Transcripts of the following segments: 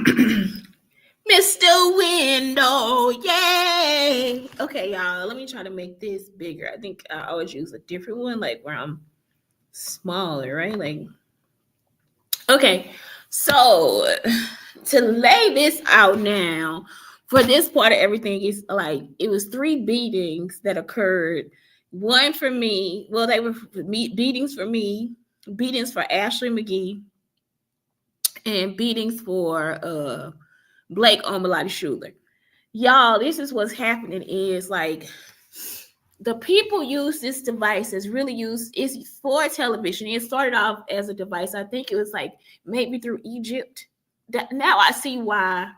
Mr. Window, yay! Okay, y'all, let me try to make this bigger. I think I always use a different one, like where I'm smaller, right? Like, okay, so to lay this out now, for this part of everything is like it was 3 beatings that occurred. One for me, well, they were beatings for me, beatings for Ashley McGee, and beatings for Blake Omalati Schuler. Y'all, this is what's happening is like the people use this device as really used is for television. It started off as a device. I think it was like maybe through Egypt. That now I see why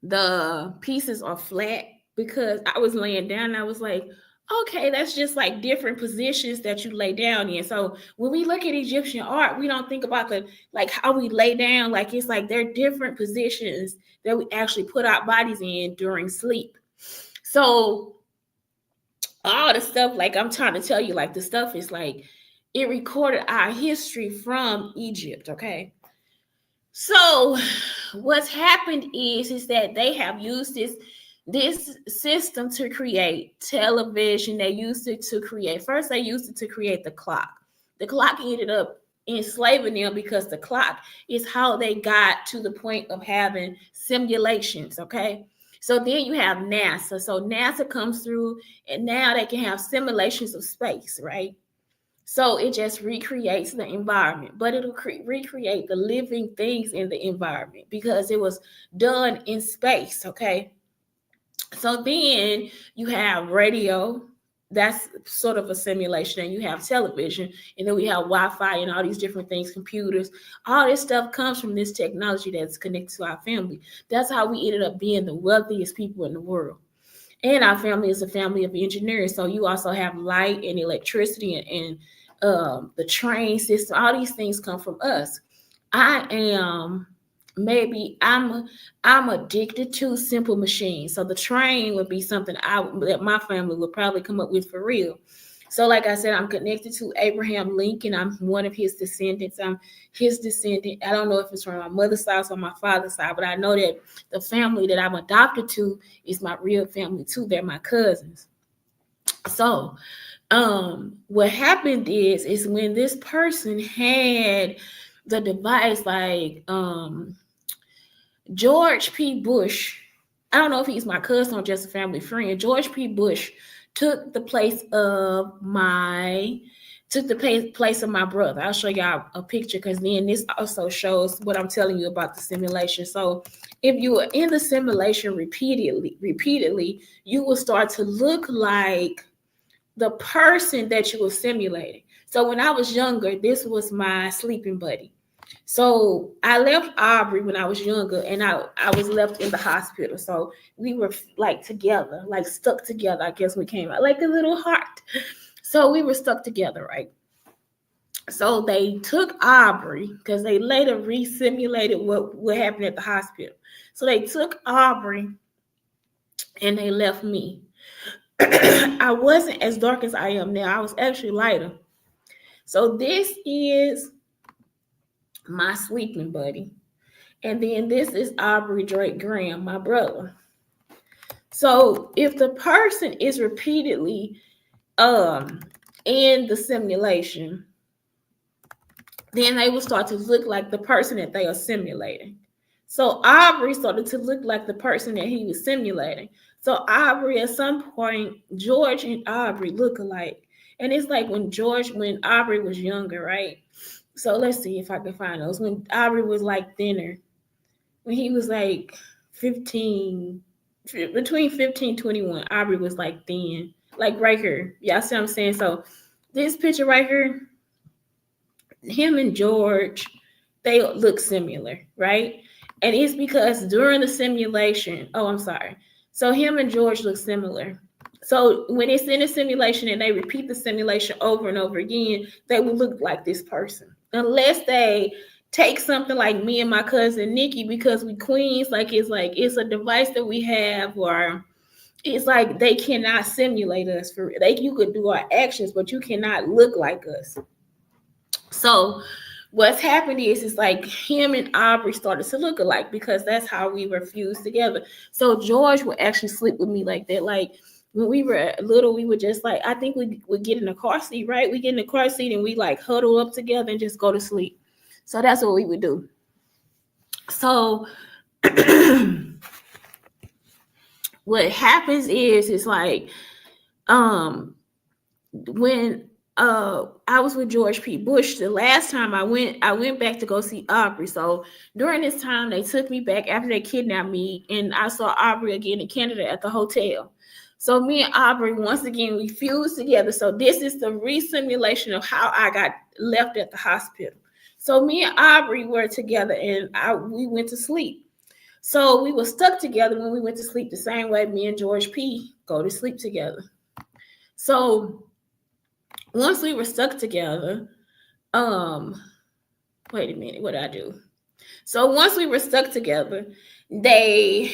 the pieces are flat, because I was laying down and I was like, okay, that's just like different positions that you lay down in. So when we look at Egyptian art, we don't think about the like how we lay down. Like it's like they're different positions that we actually put our bodies in during sleep. So all the stuff, like I'm trying to tell you, like the stuff is like it recorded our history from Egypt. Okay. So what's happened is that they have used this system to create television. They used it to create, first they used it to create the clock. The clock ended up enslaving them because the clock is how they got to the point of having simulations. Okay. So then you have NASA. So NASA comes through and now they can have simulations of space, right? So it just recreates the environment, but it'll recreate the living things in the environment because it was done in space. Okay. So then you have radio. That's sort of a simulation. And you have television. And then we have Wi-Fi and all these different things, computers. All this stuff comes from this technology that's connected to our family. That's how we ended up being the wealthiest people in the world. And our family is a family of engineers. So you also have light and electricity and the train system. All these things come from us. I am maybe I'm addicted to simple machines. So the train would be something that my family would probably come up with for real. So like I said, I'm connected to Abraham Lincoln. I'm one of his descendants. I'm his descendant. I don't know if it's from my mother's side or my father's side, but I know that the family that I'm adopted to is my real family too. They're my cousins. So what happened is when this person had the device, like George P. Bush, I don't know if he's my cousin or just a family friend. George P. Bush took the place of my brother. I'll show y'all a picture because then this also shows what I'm telling you about the simulation. So if you are in the simulation repeatedly, you will start to look like the person that you were simulating. So when I was younger, this was my sleeping buddy. So I left Aubrey when I was younger, and I was left in the hospital. So we were like together, like stuck together. I guess we came out like a little heart. So we were stuck together, right? So they took Aubrey because they later re-simulated what happened at the hospital. So they took Aubrey and they left me. I wasn't as dark as I am now. I was actually lighter. So this is my sleeping buddy. And then this is Aubrey Drake Graham, my brother. So if the person is repeatedly in the simulation, then they will start to look like the person that they are simulating. So Aubrey started to look like the person that he was simulating. So Aubrey, at some point, George and Aubrey look alike. And it's like when Aubrey was younger, right? So let's see if I can find those. When Aubrey was like thinner, when he was like 15, between 15 21, Aubrey was like thin, like right here. Y'all see what I'm saying? So this picture right here, him and George, they look similar, right? And it's because during the simulation, so him and George look similar. So when it's in a simulation and they repeat the simulation over and over again, they will look like this person. Unless they take something like me and my cousin Nikki, because we queens, it's a device that we have, or it's like they cannot simulate us you could do our actions, but you cannot look like us. So what's happened is it's like him and Aubrey started to look alike because that's how we were fused together. So George would actually sleep with me like that. Like when we were little, we would just like, I think we would get in the car seat, right? We get in the car seat and we like huddle up together and just go to sleep. So that's what we would do. So what happens is it's like when I was with George P. Bush, the last time I went back to go see Aubrey. So during this time, they took me back after they kidnapped me, and I saw Aubrey again in Canada at the hotel. So me and Aubrey, once again, we fused together. So this is the re-simulation of how I got left at the hospital. So me and Aubrey were together, and we went to sleep. So we were stuck together when we went to sleep the same way me and George P. go to sleep together. So once we were stuck together, wait a minute, what did I do? So once we were stuck together, they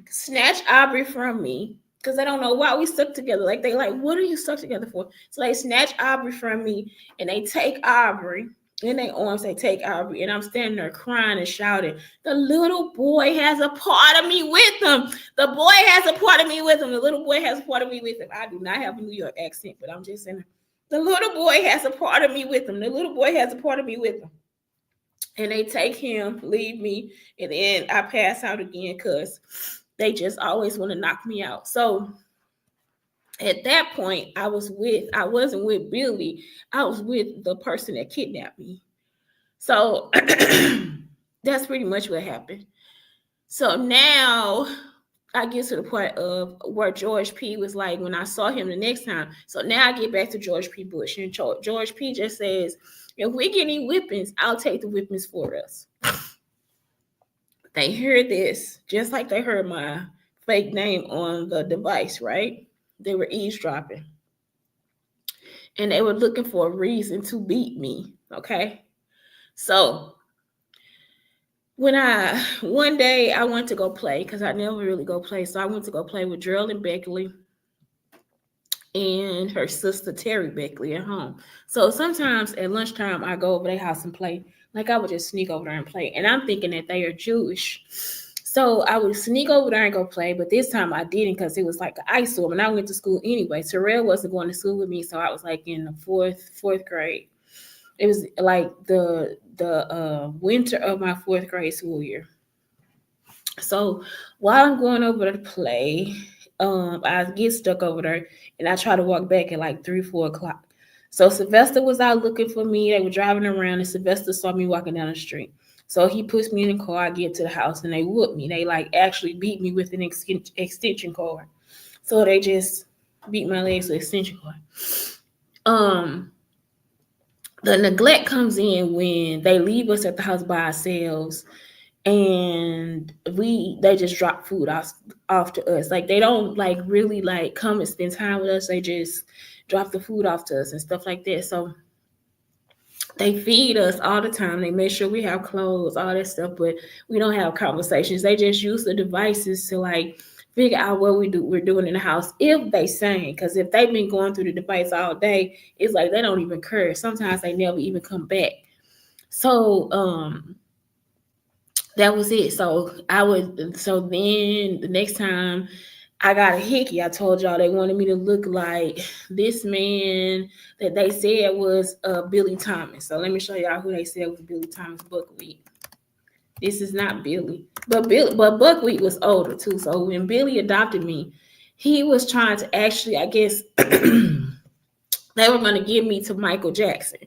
snatched Aubrey from me because they don't know why we stuck together. Like they like, what are you stuck together for? So they snatch Aubrey from me and they take Aubrey in their arms. They take Aubrey and I'm standing there crying and shouting. The little boy has a part of me with him. The boy has a part of me with him. The little boy has a part of me with him. I do not have a New York accent, but I'm just saying. The little boy has a part of me with him. The little boy has a part of me with him. And they take him, leave me, and then I pass out again because they just always want to knock me out. So at that point, I wasn't with Billy. I was with the person that kidnapped me. So that's pretty much what happened. So now I get to the point of where George P. was like, when I saw him the next time. So now I get back to George P. Bush. And George P. just says, if we get any whippings, I'll take the whippings for us. They heard this, just like they heard my fake name on the device, right? They were eavesdropping. And they were looking for a reason to beat me, okay? So one day I went to go play because I never really go play. So I went to go play with Geraldine Beckley and her sister Terry Beckley at home. So sometimes at lunchtime I go over their house and play. Like I would just sneak over there and play. And I'm thinking that they are Jewish. So I would sneak over there and go play. But this time I didn't because it was like an ice storm. And I went to school anyway. Terrell wasn't going to school with me. So I was like in the fourth grade. It was like the winter of my fourth grade school year. So while I'm going over to play, I get stuck over there and I try to walk back at like 3-4 o'clock. So Sylvester was out looking for me. They were driving around and Sylvester saw me walking down the street. So he puts me in the car. I get to the house and they whoop me. They like actually beat me with an extension cord. So they just beat my legs with an extension cord. The neglect comes in when they leave us at the house by ourselves and they just drop food off to us. Like they don't like really like come and spend time with us. They just drop the food off to us and stuff like that. So they feed us all the time. They make sure we have clothes, all that stuff, but we don't have conversations. They just use the devices to like figure out what we're doing in the house if they sing. Because if they've been going through the device all day, it's like they don't even care. Sometimes they never even come back. So that was it. So then the next time I got a hickey, I told y'all they wanted me to look like this man that they said was Billie Thomas. So let me show y'all who they said was Billie Thomas. Buckwheat. This is not Billy, but Buckwheat was older too. So when Billy adopted me, he was trying to actually, I guess, they were going to give me to Michael Jackson.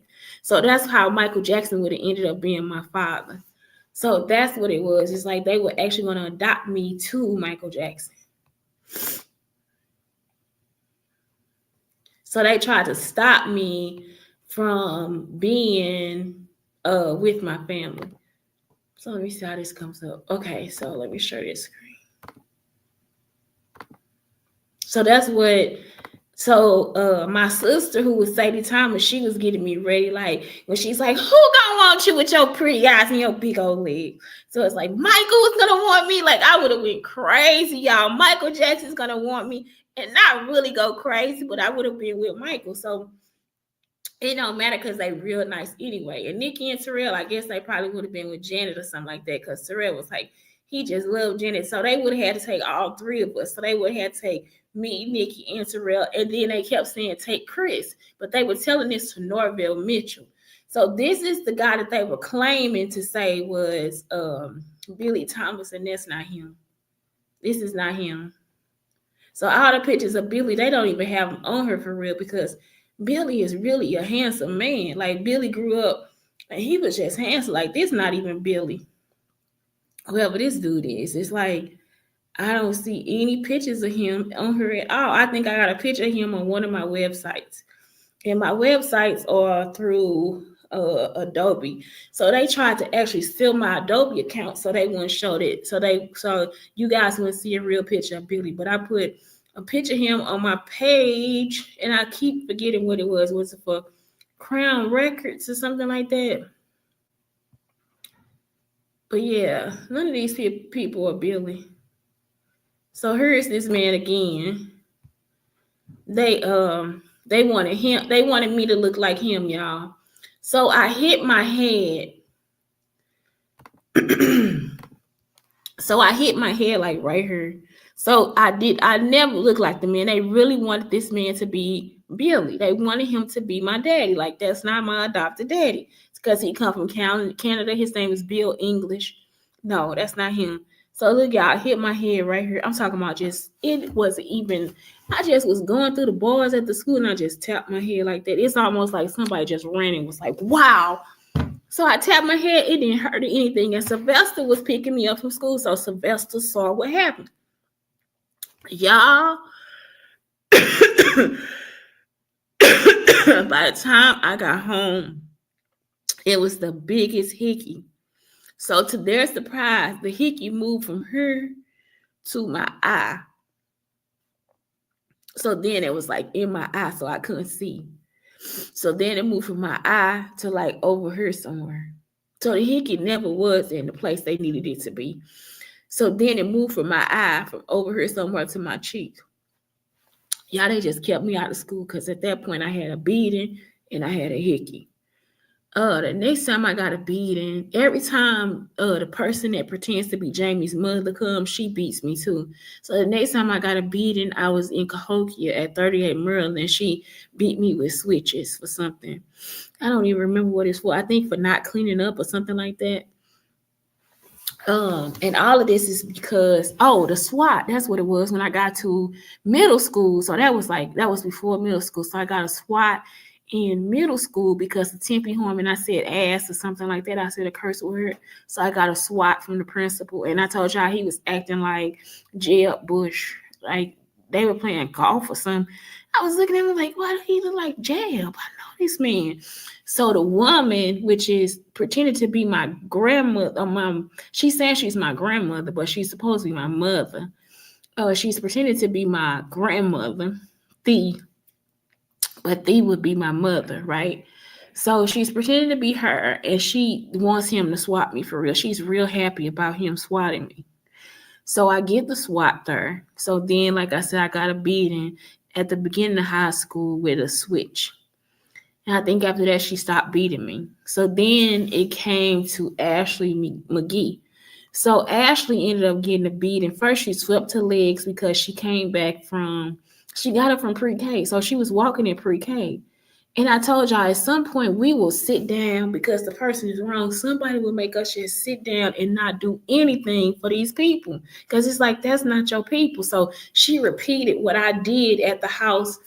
So that's how Michael Jackson would have ended up being my father. So that's what it was. It's like they were actually going to adopt me to Michael Jackson. So they tried to stop me from being with my family. So let me see how this comes up. Okay, so let me share this screen. So that's what, my sister who was Sadie Thomas, she was getting me ready. Like when she's like, who gonna want you with your pretty eyes and your big old legs? So it's like, Michael was gonna want me. Like I would have went crazy, y'all. Michael Jackson's gonna want me and not really go crazy, but I would have been with Michael. So it don't matter because they real nice anyway. And Nikki and Terrell, I guess they probably would have been with Janet or something like that because Terrell was like, he just loved Janet. So they would have had to take all three of us. So they would have had to take me, Nikki, and Terrell. And then they kept saying, take Chris. But they were telling this to Norville Mitchell. So this is the guy that they were claiming to say was Billie Thomas, and that's not him. This is not him. So all the pictures of Billie, they don't even have them on her for real because Billie is really a handsome man. Like Billie grew up and he was just handsome. Like this not even Billie. Whoever this dude is. It's like I don't see any pictures of him on her at all. I think I got a picture of him on one of my websites. And my websites are through Adobe. So they tried to actually steal my Adobe account so they wouldn't show that. So you guys wouldn't see a real picture of Billie. But I put a picture of him on my page, and I keep forgetting what it was. Was it for Crown Records or something like that? But yeah, none of these people are Billie. So here's this man again. They wanted him. They wanted me to look like him, y'all. So I hit my head. So I hit my head like right here. So I never looked like the man. They really wanted this man to be Billie. They wanted him to be my daddy. Like that's not my adopted daddy. It's because he come from Canada. His name is Bill English. No, that's not him. So look, y'all, I hit my head right here. I'm talking about it wasn't even, I just was going through the bars at the school and I just tapped my head like that. It's almost like somebody just ran and was like, wow. So I tapped my head. It didn't hurt or anything. And Sylvester was picking me up from school. So Sylvester saw what happened. Y'all, by the time I got home, it was the biggest hickey. So to their surprise, the hickey moved from her to my eye. So then it was like in my eye, so I couldn't see. So then it moved from my eye to like over here somewhere. So the hickey never was in the place they needed it to be. So then it moved from my eye from over here somewhere to my cheek. Y'all, they just kept me out of school because at that point I had a beating and I had a hickey. The next time I got a beating, every time the person that pretends to be Jamie's mother comes, she beats me too. So the next time I got a beating, I was in Cahokia at 38 Maryland. She beat me with switches for something. I don't even remember what it's for. I think for not cleaning up or something like that. And all of this is because the SWAT, that's what it was when I got to middle school. So that was before middle school. So I got a SWAT in middle school because the Tempe Horn, I said ass or something like that. I said a curse word. So I got a SWAT from the principal. And I told y'all he was acting like Jeb Bush. Like they were playing golf or something. I was looking at him like, why do he look like Jeb? I know this man. So the woman, which is pretending to be my grandmother, she's saying she's my grandmother, but she's supposed to be my mother. She's pretending to be my grandmother, but Thee would be my mother, right? So she's pretending to be her, and she wants him to swat me for real. She's real happy about him swatting me. So I get the SWAT there. So then, like I said, I got a beating at the beginning of high school with a switch. And I think after that, she stopped beating me. So then it came to Ashley McGee. So Ashley ended up getting a beating. First, she swept her legs because she got her from pre-K. So she was walking in pre-K. And I told y'all at some point we will sit down because the person is wrong. Somebody will make us just sit down and not do anything for these people. Because it's like, that's not your people. So she repeated what I did at the house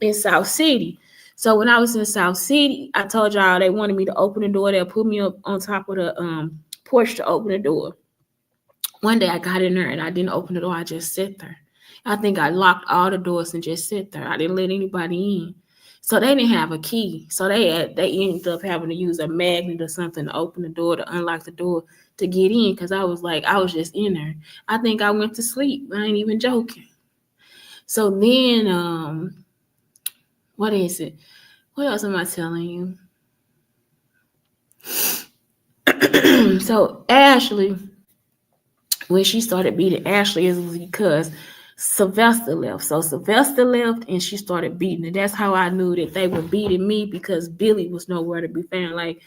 in South City. So when I was in South City, I told y'all they wanted me to open the door. They'll put me up on top of the porch to open the door. One day I got in there and I didn't open the door. I just sat there. I think I locked all the doors and just sat there. I didn't let anybody in. So they didn't have a key. So they ended up having to use a magnet or something to open the door, to unlock the door to get in. Because I was just in there. I think I went to sleep. I ain't even joking. So then, what is it? What else am I telling you? So Ashley, when she started beating Ashley, it was because Sylvester left. So Sylvester left and she started beating it. That's how I knew that they were beating me, because Billie was nowhere to be found. Like,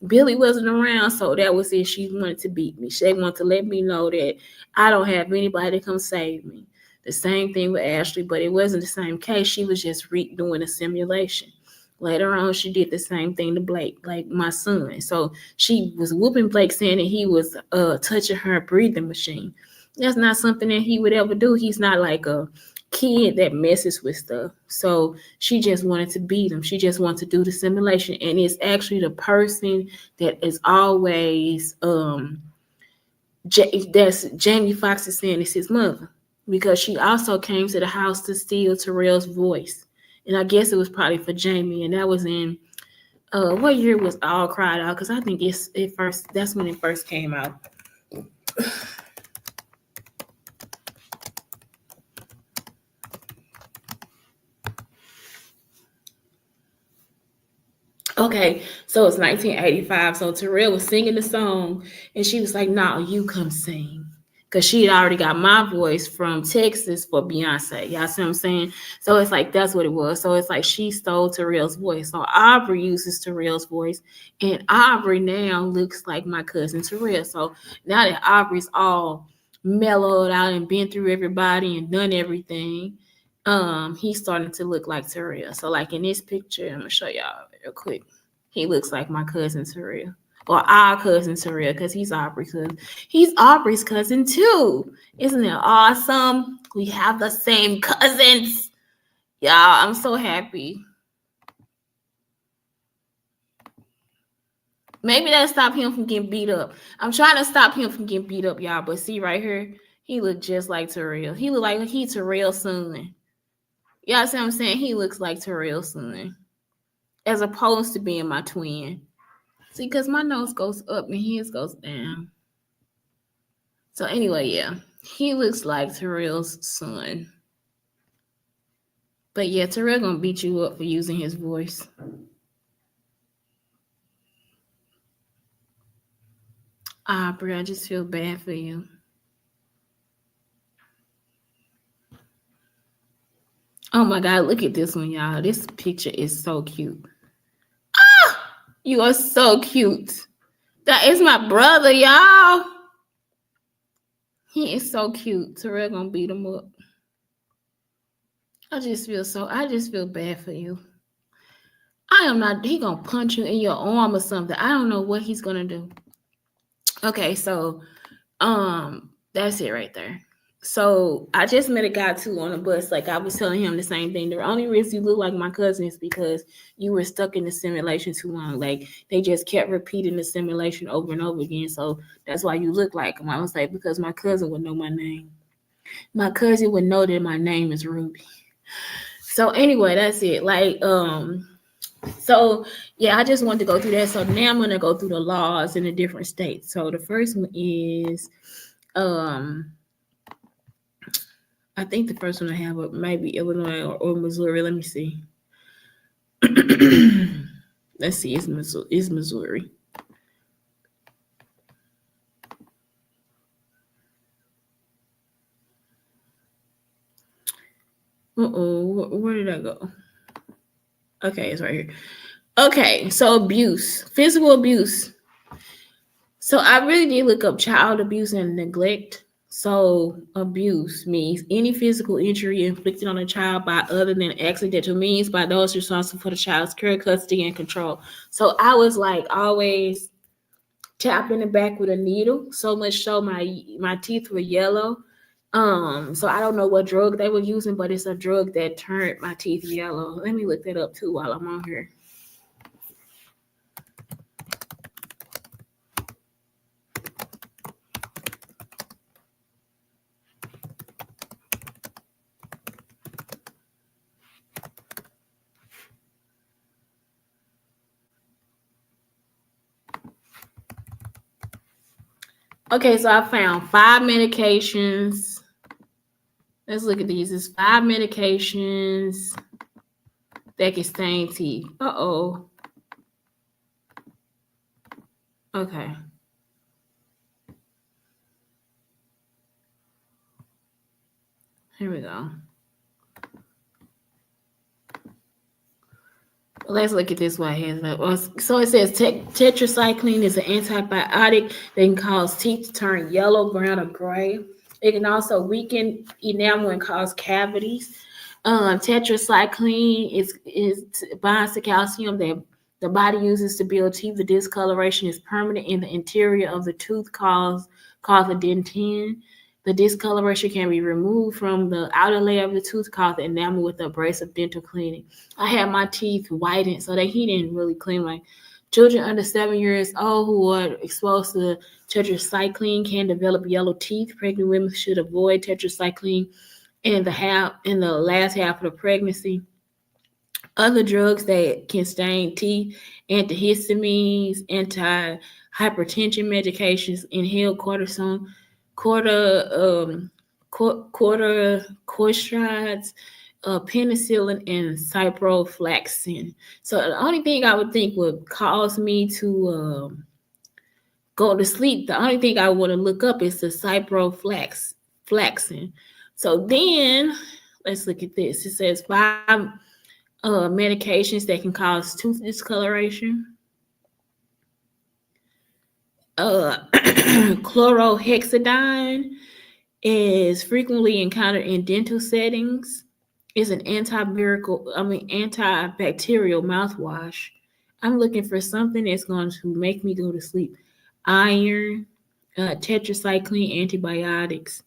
Billie wasn't around, so that was it. She wanted to beat me. She wanted to let me know that I don't have anybody to come save me. The same thing with Ashley, but it wasn't the same case. She was just doing a simulation. Later on, she did the same thing to Blake, like my son. So she was whooping Blake, saying that he was touching her breathing machine. That's not something that he would ever do. He's not like a kid that messes with stuff. So she just wanted to beat him. She just wanted to do the simulation. And it's actually the person that is always that's Jamie Foxx is saying is his mother, because she also came to the house to steal Terrell's voice. And I guess it was probably for Jamie, and that was in what year was All Cried Out? Because I think that's when it first came out. Okay, so it's 1985. So Terrell was singing the song, and she was like, "No, you come sing." Because she had already got my voice from Texas for Beyonce. Y'all see what I'm saying? So it's like, that's what it was. So it's like she stole Terrell's voice. So Aubrey uses Terrell's voice, and Aubrey now looks like my cousin Terrell. So now that Aubrey's all mellowed out and been through everybody and done everything, he's starting to look like Terrell. So like in this picture, I'm gonna show y'all real quick. He looks like my cousin Terrell, or our cousin Terrell, because he's Aubrey's cousin. He's Aubrey's cousin too. Isn't it awesome? We have the same cousins. Y'all, I'm so happy. Maybe that'll stop him from getting beat up. I'm trying to stop him from getting beat up, y'all. But see right here, he look just like Terrell. He look like he Terrell's son. Y'all see what I'm saying? He looks like Terrell's son, as opposed to being my twin. See, because my nose goes up and his goes down. So anyway, yeah, he looks like Terrell's son. But yeah, Terrell gonna beat you up for using his voice. Aubrey, I just feel bad for you. Oh my God, look at this one, y'all. This picture is so cute. Ah, you are so cute. That is my brother, y'all. He is so cute. Terrell gonna beat him up. I just feel bad for you. He gonna punch you in your arm or something. I don't know what he's gonna do. Okay, so that's it right there. So I just met a guy too on a bus. Like I was telling him the same thing. The only reason you look like my cousin is because you were stuck in the simulation too long. Like they just kept repeating the simulation over and over again. So that's why you look like him. I was like, because my cousin would know my name. My cousin would know that my name is Ruby. So anyway, that's it. So yeah, I just wanted to go through that. So now I'm gonna go through the laws in the different states. So the first one is I think the first one I have might be Illinois or Missouri. Let me see. Let's see, it's Missouri. Where did I go? Okay, it's right here. Okay, so abuse, physical abuse. So I really did look up child abuse and neglect. So abuse means any physical injury inflicted on a child by other than accidental means by those responsible for the child's care, custody, and control. So I was like always tapped in the back with a needle, so much so my teeth were yellow. So I don't know what drug they were using, but it's a drug that turned my teeth yellow. Let me look that up too while I'm on here. Okay, so I found 5 medications. Let's look at these. It's 5 medications that can stain teeth. Uh-oh. Okay. Here we go. Let's look at this right here. So it says tetracycline is an antibiotic that can cause teeth to turn yellow, brown, or gray. It can also weaken enamel and cause cavities. Tetracycline is binds to calcium that the body uses to build teeth. The discoloration is permanent in the interior of the tooth, called the dentin. The discoloration can be removed from the outer layer of the tooth, called the enamel, with abrasive dental cleaning. I had my teeth whitened, so that he didn't really clean. Like, children under 7 years old who are exposed to tetracycline can develop yellow teeth. Pregnant women should avoid tetracycline in the last half of the pregnancy. Other drugs that can stain teeth: antihistamines, anti-hypertension medications, inhaled cortisone, corticosteroids, penicillin, and ciprofloxacin. So the only thing I would think would cause me to go to sleep, the only thing I want to look up is the ciprofloxacin. So then let's look at this. It says 5 medications that can cause tooth discoloration. Chlorhexidine is frequently encountered in dental settings. It's an antibacterial mouthwash. I'm looking for something that's going to make me go to sleep. Iron, tetracycline antibiotics,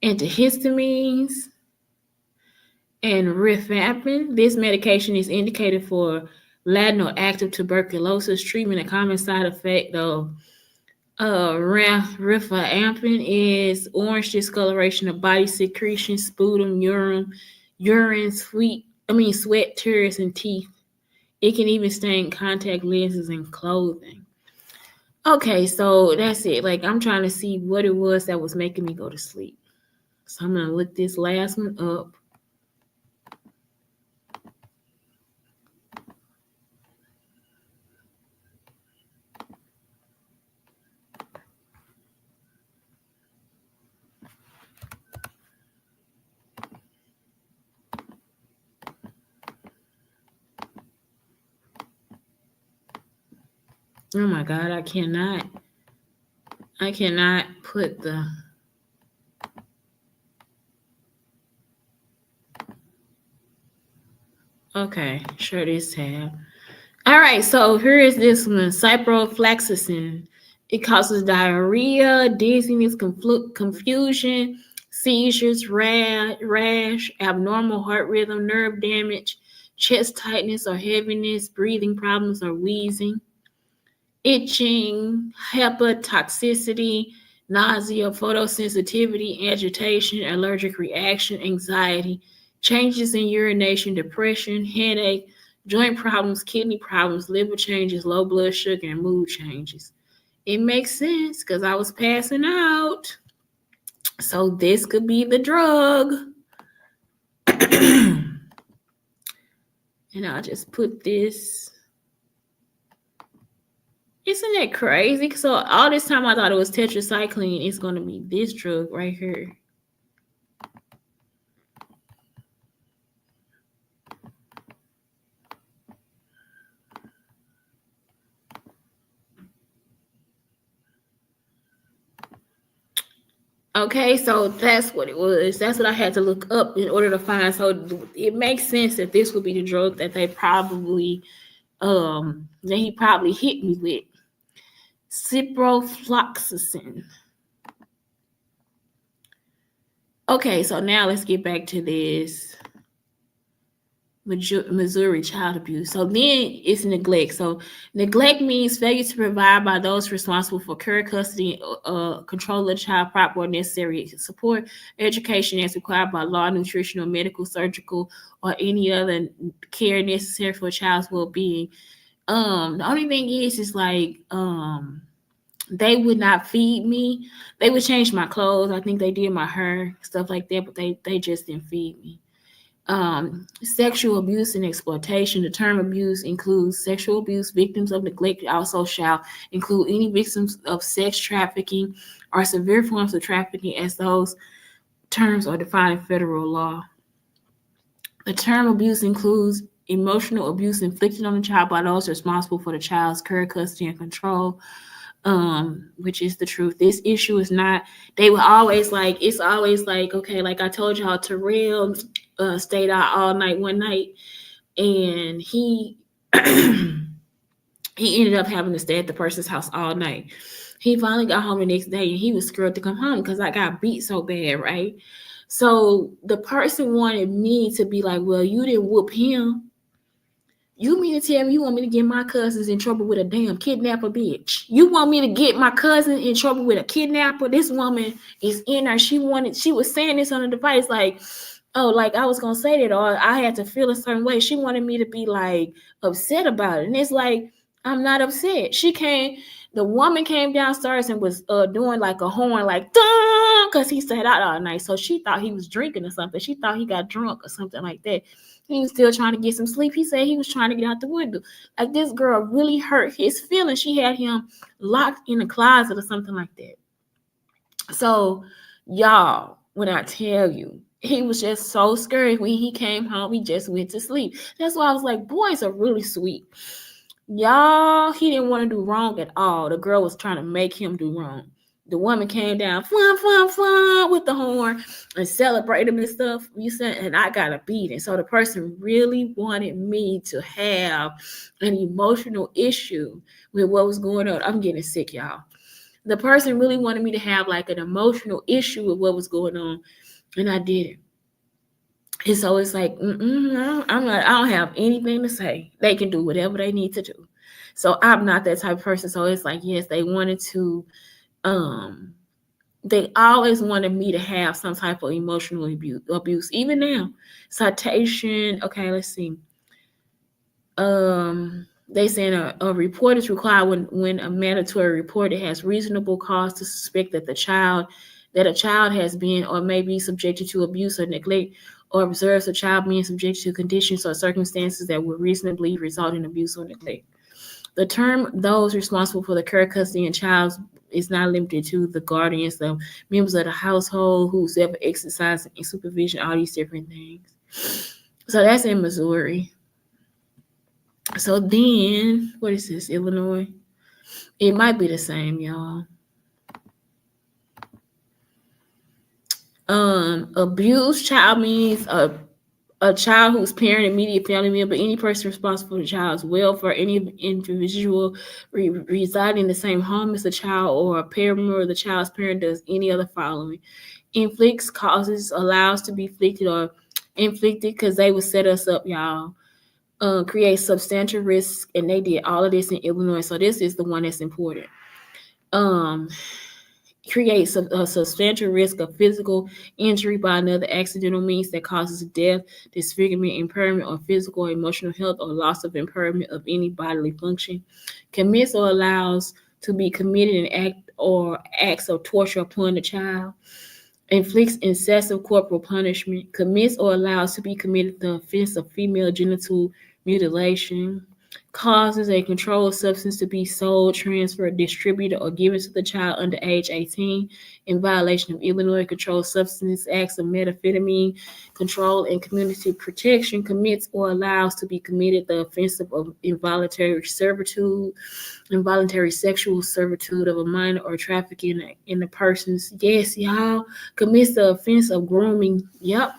antihistamines, and rifampin. This medication is indicated for latent active tuberculosis treatment. A common side effect of rifampin is orange discoloration of body secretion, sputum, urine, sweat, tears, and teeth. It can even stain contact lenses and clothing. Okay, so that's it. Like, I'm trying to see what it was that was making me go to sleep. So I'm gonna look this last one up. Oh my God, I cannot put the okay, sure this tab. All right, so here is this one, ciprofloxacin. It causes diarrhea, dizziness, confusion, seizures, rash, abnormal heart rhythm, nerve damage, chest tightness or heaviness, breathing problems or wheezing, itching, hepatotoxicity, nausea, photosensitivity, agitation, allergic reaction, anxiety, changes in urination, depression, headache, joint problems, kidney problems, liver changes, low blood sugar, and mood changes. It makes sense because I was passing out. So this could be the drug. And I'll just put this. Isn't that crazy? So all this time I thought it was tetracycline. It's going to be this drug right here. Okay, so that's what it was. That's what I had to look up in order to find. So it makes sense that this would be the drug that he probably hit me with. Ciprofloxacin. Okay, so now let's get back to this Missouri child abuse. So then it's neglect. So neglect means failure to provide by those responsible for care, custody, control of the child, proper or necessary support, education as required by law, nutritional, medical, surgical, or any other care necessary for a child's well-being. The only thing is like they would not feed me. They would change my clothes. I think they did my hair, stuff like that, but they just didn't feed me. Sexual abuse and exploitation. The term abuse includes sexual abuse. Victims of neglect also shall include any victims of sex trafficking or severe forms of trafficking as those terms are defined in federal law. The term abuse includes emotional abuse inflicted on the child by those responsible for the child's care, custody, and control. Which is the truth. This issue is not. They were always like. It's always like, okay, like I told y'all, Terrell stayed out all night one night, and he he ended up having to stay at the person's house all night. He finally got home the next day, and he was scared to come home because I got beat so bad, right? So the person wanted me to be like, well, you didn't whoop him. You mean to tell me you want me to get my cousins in trouble with a damn kidnapper, bitch? You want me to get my cousin in trouble with a kidnapper? This woman is in her. She was saying this on the device, like, oh, like I was gonna say that, or I had to feel a certain way. She wanted me to be like upset about it. And it's like, I'm not upset. The woman came downstairs and was doing like a horn, like, duh, because he stayed out all night. So she thought he was drinking or something. She thought he got drunk or something like that. He was still trying to get some sleep. He said he was trying to get out the window. Like, this girl really hurt his feelings. She had him locked in a closet or something like that. So, y'all, when I tell you, he was just so scared. When he came home, he just went to sleep. That's why I was like, boys are really sweet. Y'all, he didn't want to do wrong at all. The girl was trying to make him do wrong. The woman came down, fun, fun, fun, with the horn and celebrated him and stuff. You said, and I got a beating. So the person really wanted me to have an emotional issue with what was going on. I'm getting sick, y'all. The person really wanted me to have like an emotional issue with what was going on, and I didn't. And so it's like, I don't have anything to say. They can do whatever they need to do. So I'm not that type of person. So it's like, yes, they wanted to, they always wanted me to have some type of emotional abuse. Even now, citation. Okay, let's see. They saying a report is required when a mandatory report has reasonable cause to suspect that a child has been or may be subjected to abuse or neglect, or observes a child being subjected to conditions or circumstances that would reasonably result in abuse or neglect. The term those responsible for the care, custody, and child is not limited to the guardians, the members of the household, who's ever exercised in supervision, all these different things. So that's in Missouri. So then, what is this, Illinois? It might be the same, y'all. Abused child means a child whose parent, immediate family member, any person responsible for the child's welfare, any individual residing in the same home as the child, or a parent member of the child's parent does any of the following: inflicts, causes, allows to be inflicted or inflicted, because they would set us up, y'all. Create substantial risk, and they did all of this in Illinois. So this is the one that's important. Creates a substantial risk of physical injury by another accidental means that causes death, disfigurement, impairment, or physical or emotional health, or loss of impairment of any bodily function. Commits or allows to be committed an act or acts of torture upon the child. Inflicts excessive corporal punishment. Commits or allows to be committed the offense of female genital mutilation. Causes a controlled substance to be sold, transferred, distributed, or given to the child under age 18 in violation of Illinois Controlled Substances Acts of Methamphetamine Control and Community Protection. Commits or allows to be committed the offense of involuntary servitude, involuntary sexual servitude of a minor, or trafficking in the persons. Yes, y'all. Commits the offense of grooming. Yep.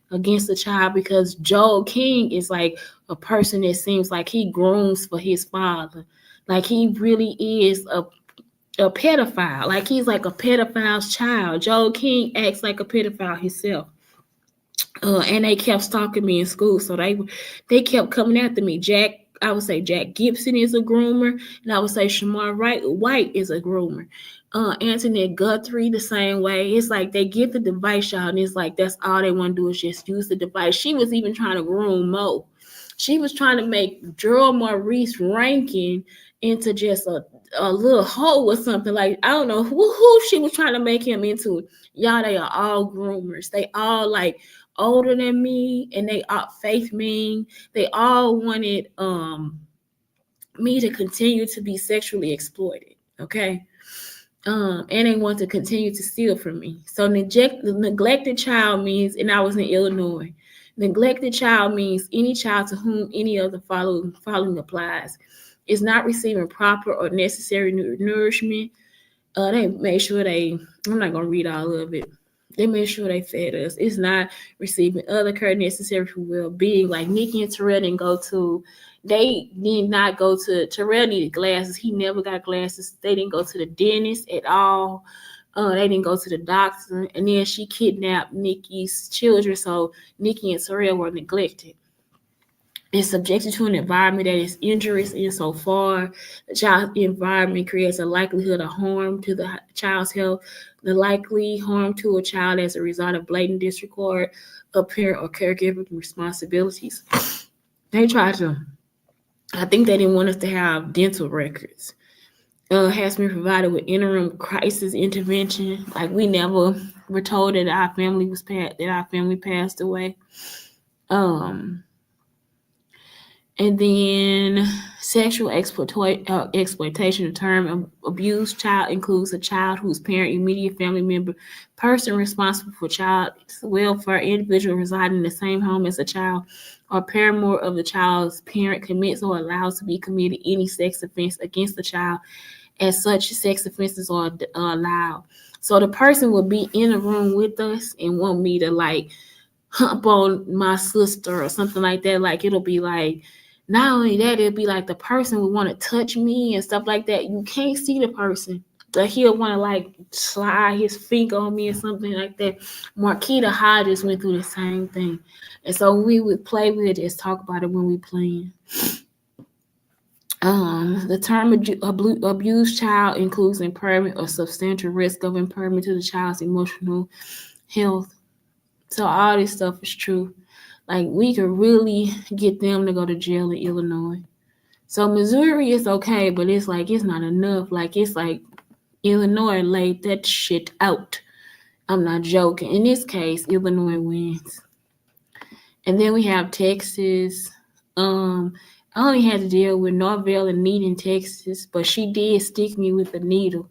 Against the child, because Joel King is like a person that seems like he grooms for his father. Like he really is a pedophile. Like he's like a pedophile's child. Joel King acts like a pedophile himself. And they kept stalking me in school. So they kept coming after me. I would say Jack Gibson is a groomer, and I would say Shamar White is a groomer. Antoinette Guthrie the same way. It's like they get the device, y'all, and it's like that's all they want to do is just use the device. She was even trying to groom Mo. She was trying to make Gerald Maurice Rankin into just a little hoe or something. Like, I don't know who she was trying to make him into. Y'all, they are all groomers. They all like older than me, and they are Faith Ming. They all wanted me to continue to be sexually exploited. Okay. And they want to continue to steal from me. So neglected child means, and I was in Illinois. Neglected child means any child to whom any of the following applies. Is not receiving proper or necessary nourishment. They made sure I'm not gonna read all of it. They made sure they fed us. It's not receiving other care necessary for well-being. Like Nikki and Terrell didn't go to, they did not go to, Terrell needed glasses. He never got glasses. They didn't go to the dentist at all. They didn't go to the doctor. And then she kidnapped Nikki's children. So Nikki and Terrell were neglected. Is subjected to an environment that is injurious insofar the child's environment creates a likelihood of harm to the child's health, the likely harm to a child as a result of blatant disregard of parent or caregiver responsibilities. They tried to, I think they didn't want us to have dental records. Has been provided with interim crisis intervention. Like we never were told that our family passed away. And then sexual exploitation. The term abused child includes a child whose parent, immediate family member, person responsible for child's welfare, individual residing in the same home as a child, or paramour of the child's parent commits or allows to be committed any sex offense against the child, as such sex offenses are allowed. So the person will be in a room with us and want me to like hump on my sister or something like that. Like it'll be like, not only that, it'll be like the person would want to touch me and stuff like that. You can't see the person. But he'll want to like slide his finger on me or something like that. Marquita Hodges went through the same thing. And so we would play, we would just talk about it when we playing. The term abused child includes impairment or substantial risk of impairment to the child's emotional health. So all this stuff is true. Like we could really get them to go to jail in Illinois. So Missouri is okay, but it's like it's not enough. Like it's like Illinois laid that shit out. I'm not joking. In this case, Illinois wins. And then we have Texas. I only had to deal with Norvell and Neat in Texas, but she did stick me with a needle,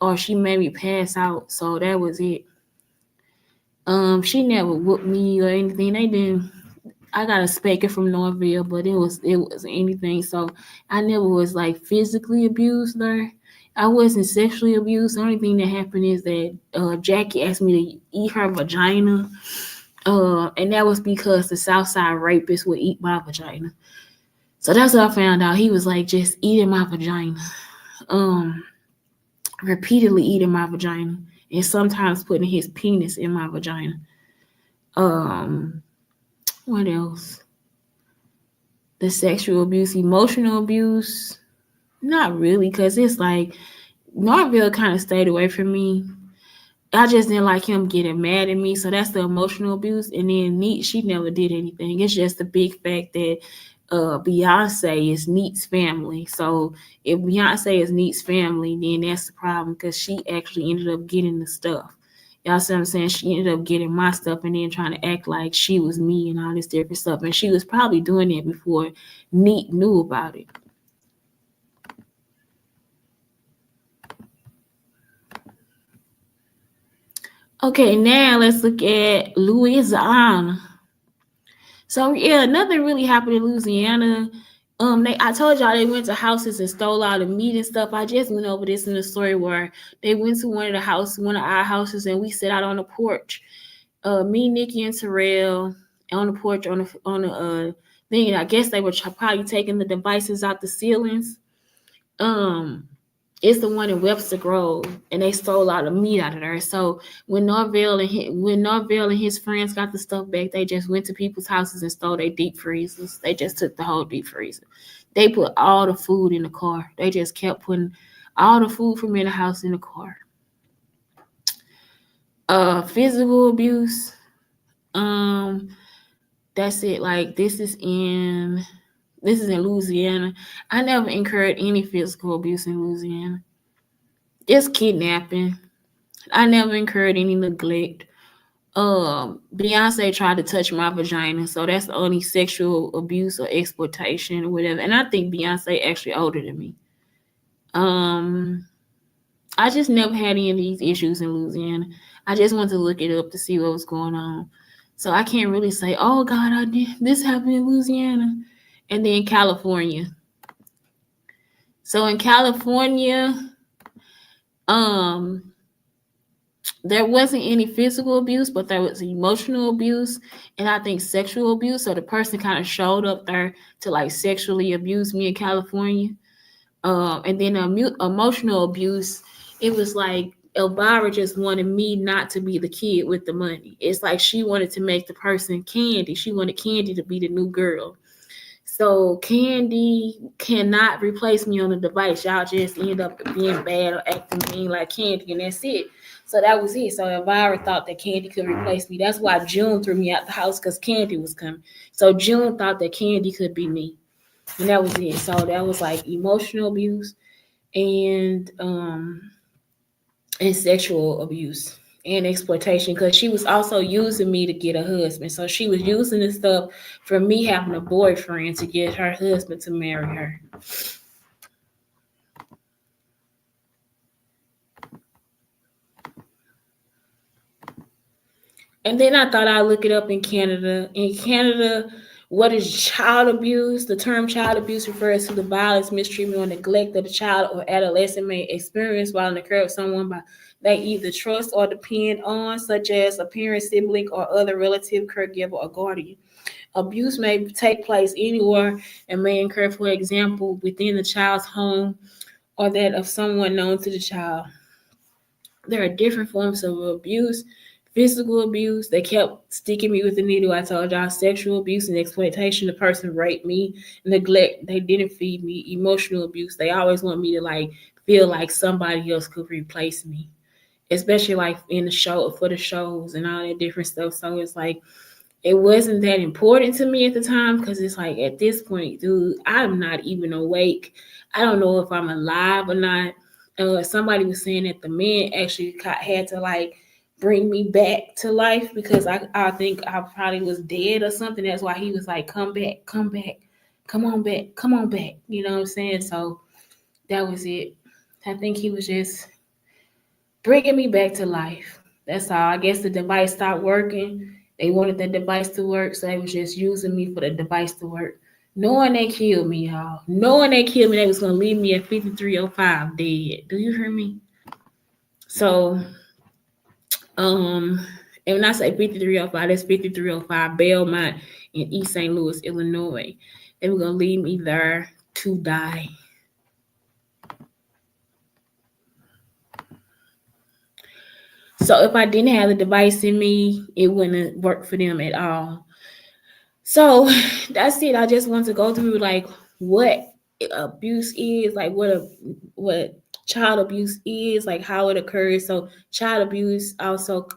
or she made me pass out. So that was it. She never whooped me or anything. They didn't. I got a spanking from Norville, but it was anything. So I never was like physically abused there. I wasn't sexually abused. The only thing that happened is that Jackie asked me to eat her vagina, and that was because the Southside rapist would eat my vagina. So that's what I found out. He was like just eating my vagina, repeatedly eating my vagina, and sometimes putting his penis in my vagina. What else? The sexual abuse, emotional abuse. Not really, because it's like Norville kind of stayed away from me. I just didn't like him getting mad at me. So that's the emotional abuse. And then Neat, she never did anything. It's just the big fact that Beyonce is Neat's family. So if Beyonce is Neat's family, then that's the problem, because she actually ended up getting the stuff. Y'all see what I'm saying? She ended up getting my stuff and then trying to act like she was me and all this different stuff. And she was probably doing it before Neat knew about it. Okay, now let's look at Louisiana. So yeah, nothing really happened in Louisiana. I told y'all they went to houses and stole all the meat and stuff. I just went over this in the story where they went to one of our houses, and we sat out on the porch. Me, Nikki, and Terrell on the porch on the thing. I guess they were probably taking the devices out the ceilings. It's the one in Webster Grove, and they stole all the meat out of there. So when Norvell and his friends got the stuff back, they just went to people's houses and stole their deep freezers. They just took the whole deep freezer. They put all the food in the car. They just kept putting all the food from in the house in the car. Physical abuse. That's it. Like this is in Louisiana. I never incurred any physical abuse in Louisiana. Just kidnapping. I never incurred any neglect. Beyonce tried to touch my vagina, so that's the only sexual abuse or exploitation or whatever. And I think Beyonce actually older than me. I just never had any of these issues in Louisiana. I just wanted to look it up to see what was going on. So I can't really say, oh God, I did this happened in Louisiana. And then California. So in California, um, there wasn't any physical abuse, but there was emotional abuse and I think sexual abuse. So the person kind of showed up there to like sexually abuse me in California. And then emotional abuse, it was like Elvira just wanted me not to be the kid with the money. It's like she wanted to make the person Candy. She wanted Candy to be the new girl. So Candy cannot replace me on the device. Y'all just end up being bad or acting mean like Candy, and that's it. So that was it. So Elvira thought that Candy could replace me. That's why June threw me out the house because Candy was coming. So June thought that Candy could be me. And that was it. So that was like emotional abuse and sexual abuse and exploitation because she was also using me to get a husband. So she was using this stuff for me having a boyfriend to get her husband to marry her. And then I thought I'd look it up in Canada. In Canada, what is child abuse? The term child abuse refers to the violence, mistreatment, or neglect that a child or adolescent may experience while in the care of someone they either trust or depend on, such as a parent, sibling, or other relative, caregiver, or guardian. Abuse may take place anywhere and may occur, for example, within the child's home or that of someone known to the child. There are different forms of abuse. Physical abuse, they kept sticking me with the needle. I told y'all sexual abuse and exploitation. The person raped me. Neglect, they didn't feed me. Emotional abuse, they always want me to like feel like somebody else could replace me, especially like in the show for the shows and all that different stuff. So it's like it wasn't that important to me at the time because it's like at this point, dude, I'm not even awake. I don't know if I'm alive or not. Somebody was saying that the man actually had to like bring me back to life because I think I probably was dead or something. That's why he was like, come back, come on back, come on back. You know what I'm saying? So that was it. I think he was just bringing me back to life. That's all. I guess the device stopped working. They wanted the device to work, so they was just using me for the device to work. Knowing they killed me, y'all. Knowing they killed me, they was gonna leave me at 5305 dead. Do you hear me? So, and when I say 5305, that's 5305 Belmont in East St. Louis, Illinois. They were gonna leave me there to die. So if I didn't have the device in me, it wouldn't work for them at all. So that's it. I just want to go through like what abuse is, like what child abuse is, like how it occurs. So child abuse also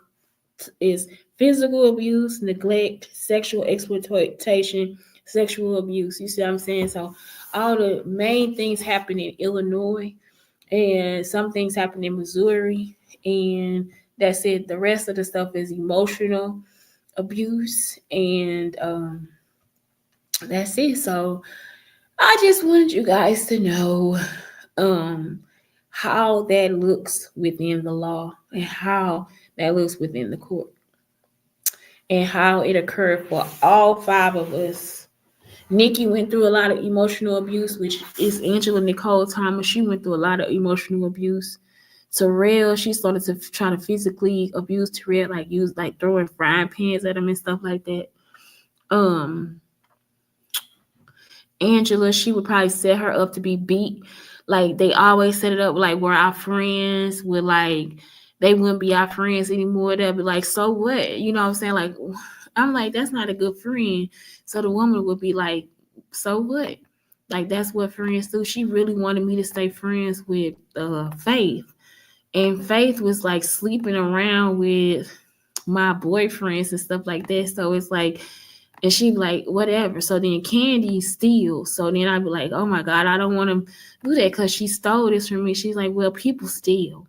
is physical abuse, neglect, sexual exploitation, sexual abuse. You see what I'm saying? So all the main things happen in Illinois and some things happen in Missouri, and that's it. The rest of the stuff is emotional abuse, and that's it. So I just wanted you guys to know how that looks within the law and how that looks within the court and how it occurred for all five of us. Nikki went through a lot of emotional abuse, which is Angela Nicole Thomas. She went through a lot of emotional abuse. Terrell, she started to try to physically abuse Terrell, like throwing frying pans at him and stuff like that. Angela, she would probably set her up to be beat. Like they always set it up like where our friends would like they wouldn't be our friends anymore. They'll be like, so what? You know what I'm saying? Like I'm like, that's not a good friend. So the woman would be like, so what? Like that's what friends do. She really wanted me to stay friends with Faith. And Faith was like sleeping around with my boyfriends and stuff like that. So it's like, and she be like, whatever. So then Candy steals. So then I'd be like, oh my God, I don't want to do that because she stole this from me. She's like, well, people steal.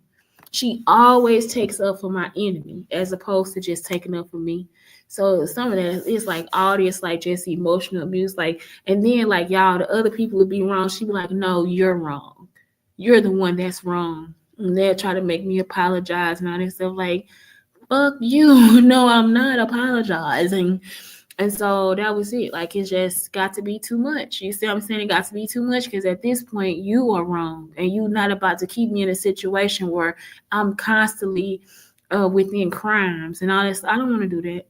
She always takes up for my enemy as opposed to just taking up for me. So some of that is like all this, like just emotional abuse. Like, and then like y'all, the other people would be wrong. She'd be like, no, you're wrong. You're the one that's wrong. And they'll try to make me apologize and all this stuff. Like, fuck you. No, I'm not apologizing. And so that was it. Like, it just got to be too much. You see what I'm saying? It got to be too much because at this point, you are wrong. And you're not about to keep me in a situation where I'm constantly within crimes and all this. I don't want to do that.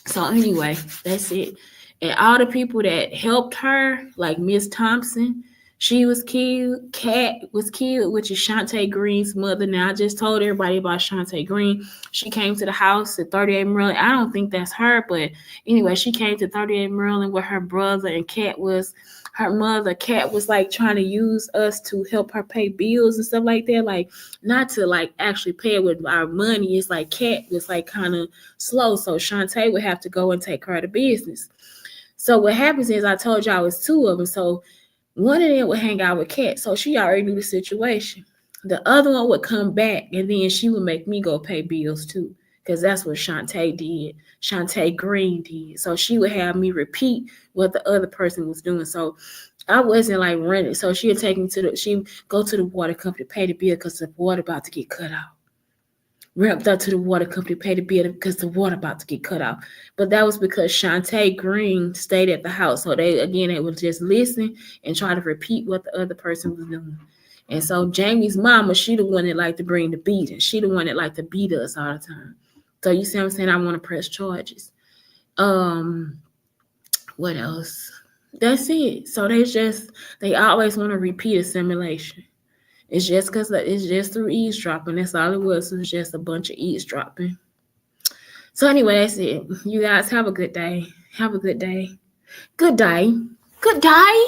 So, anyway, that's it. And all the people that helped her, like Miss Thompson, she was killed. Kat was killed, which is Shantae Green's mother. Now, I just told everybody about Shantae Green. She came to the house at 38 Maryland. I don't think that's her, but anyway, she came to 38 Maryland with her brother, and Kat was her mother. Kat was like trying to use us to help her pay bills and stuff like that. Like, not to like actually pay it with our money. It's like Kat was like kind of slow. So Shantae would have to go and take care of the business. So what happens is I told y'all it was two of them. So one of them would hang out with Kat. So she already knew the situation. The other one would come back and then she would make me go pay bills too. Because that's what Shantae did. Shantae Green did. So she would have me repeat what the other person was doing. So I wasn't like running. So she would take me she'd go to the water company to pay the bill because the water about to get cut off. Ramped up to the water company, pay the bill because the water about to get cut off. But that was because Shantae Green stayed at the house. So they would just listen and try to repeat what the other person was doing. And so Jamie's mama, she the one that liked to bring the beating. She the one that liked to beat us all the time. So you see what I'm saying? I want to press charges. What else? That's it. So they always want to repeat assimilation. It's just because it's just through eavesdropping. That's all it was. It was just a bunch of eavesdropping. So anyway, that's it. You guys have a good day. Have a good day. Good day. Good day.